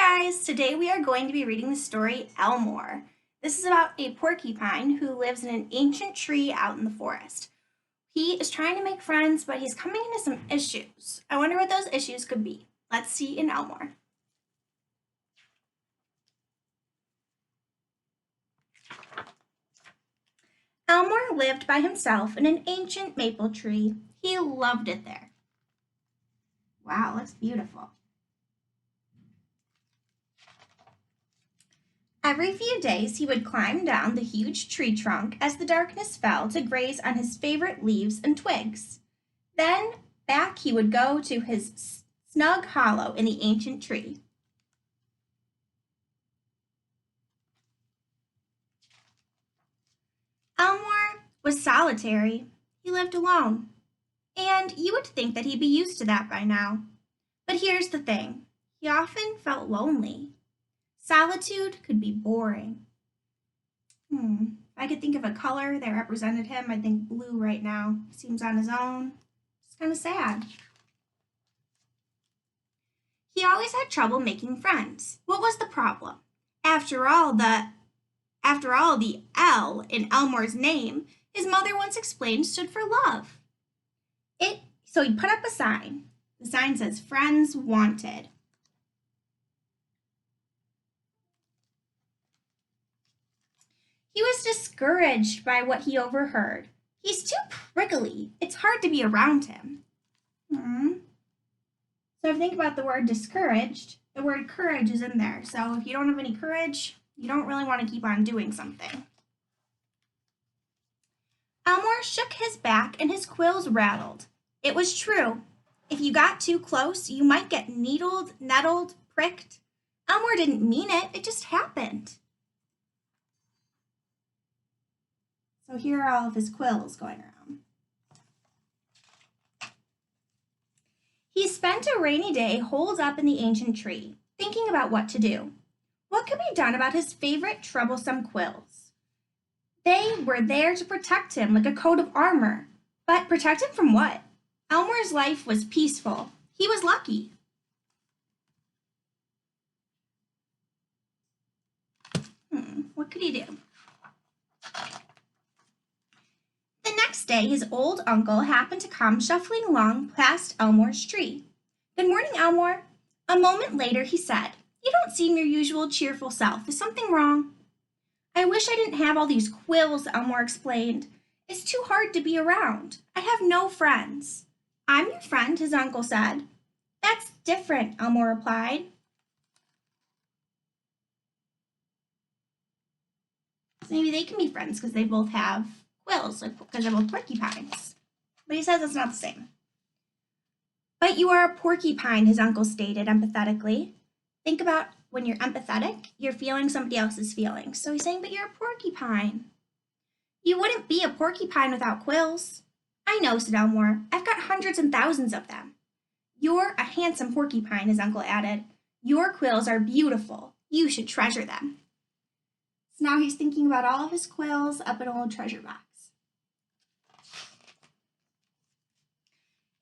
guys! Today we are going to be reading the story Elmore. This is about a porcupine who lives in an ancient tree out in the forest. He is trying to make friends, but he's coming into some issues. I wonder what those issues could be. Let's see in Elmore. Elmore lived by himself in an ancient maple tree. He loved it there. Wow, looks beautiful. Every few days he would climb down the huge tree trunk as the darkness fell to graze on his favorite leaves and twigs. Then back he would go to his snug hollow in the ancient tree. Elmore was solitary. He lived alone. And you would think that he'd be used to that by now. But here's the thing. He often felt lonely. Solitude could be boring. If I could think of a color that represented him, I think blue right now. He seems on his own. It's kind of sad. He always had trouble making friends. What was the problem? After all, the L in Elmore's name, his mother once explained stood for love. So he put up a sign. The sign says, "Friends Wanted." He was discouraged by what he overheard. He's too prickly. It's hard to be around him. So if you think about the word discouraged, the word courage is in there. So if you don't have any courage, you don't really want to keep on doing something. Elmore shook his back and his quills rattled. It was true. If you got too close, you might get needled, nettled, pricked. Elmore didn't mean it. It just happened. So here are all of his quills going around. He spent a rainy day holed up in the ancient tree, thinking about what to do. What could be done about his favorite troublesome quills? They were there to protect him like a coat of armor. But protect him from what? Elmore's life was peaceful. He was lucky. What could he do? The next day, his old uncle happened to come shuffling along past Elmore's tree. "Good morning, Elmore." A moment later, he said, "You don't seem your usual cheerful self. Is something wrong?" "I wish I didn't have all these quills," Elmore explained. "It's too hard to be around. I have no friends." "I'm your friend," his uncle said. "That's different," Elmore replied. So maybe they can be friends because they both have quills, because they're both porcupines. But he says it's not the same. "But you are a porcupine," his uncle stated empathetically. Think about when you're empathetic, you're feeling somebody else's feelings. So he's saying, but you're a porcupine. "You wouldn't be a porcupine without quills." "I know," said Elmore. "I've got hundreds and thousands of them." "You're a handsome porcupine," his uncle added. "Your quills are beautiful. You should treasure them." So now he's thinking about all of his quills up in an old treasure box.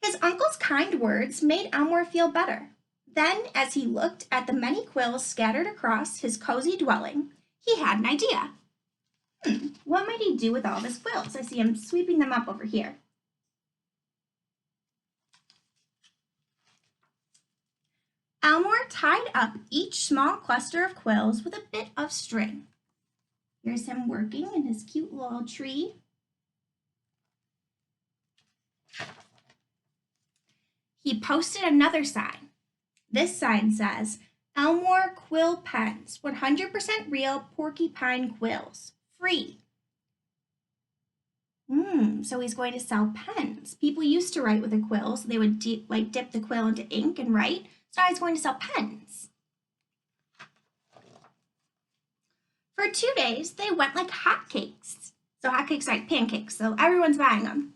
His uncle's kind words made Elmore feel better. Then, as he looked at the many quills scattered across his cozy dwelling, he had an idea. What might he do with all of his quills? I see him sweeping them up over here. Elmore tied up each small cluster of quills with a bit of string. Here's him working in his cute little tree. He posted another sign. This sign says, "Elmore Quill Pens, 100% real porcupine quills, free." So he's going to sell pens. People used to write with a quill, so they would dip the quill into ink and write. So now he's going to sell pens. For 2 days, they went like hotcakes. So hotcakes are like pancakes, so everyone's buying them.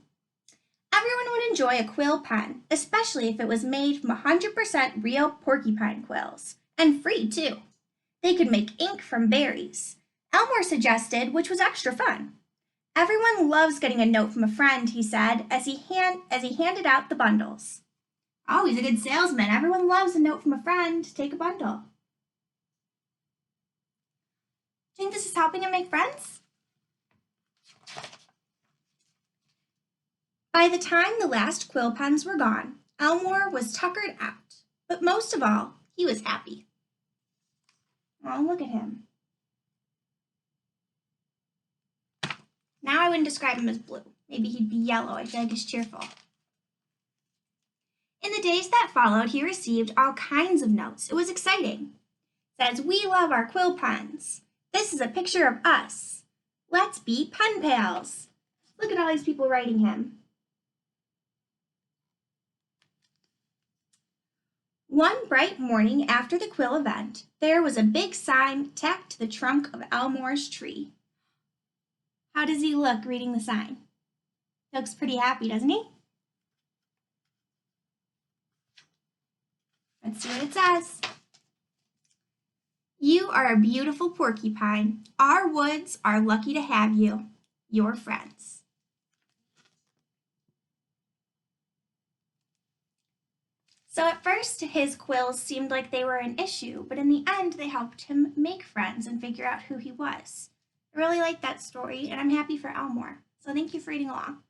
Everyone would enjoy a quill pen, especially if it was made from 100% real porcupine quills, and free too. They could make ink from berries. Elmore suggested, which was extra fun. "Everyone loves getting a note from a friend," he said as he handed out the bundles. Oh, he's a good salesman. Everyone loves a note from a friend. Take a bundle. think this is helping him make friends? By the time the last quill pens were gone, Elmore was tuckered out, but most of all, he was happy. Oh, look at him. Now I wouldn't describe him as blue. Maybe he'd be yellow. I feel like he's cheerful. In the days that followed, he received all kinds of notes. It was exciting. It says, "We love our quill pens. This is a picture of us. Let's be pen pals." Look at all these people writing him. One bright morning after the quill event, there was a big sign tacked to the trunk of Elmore's tree. How does he look reading the sign? He looks pretty happy, doesn't he? Let's see what it says. "You are a beautiful porcupine. Our woods are lucky to have you. Your friends." So at first, his quills seemed like they were an issue, but in the end, they helped him make friends and figure out who he was. I really like that story, and I'm happy for Elmore. So thank you for reading along.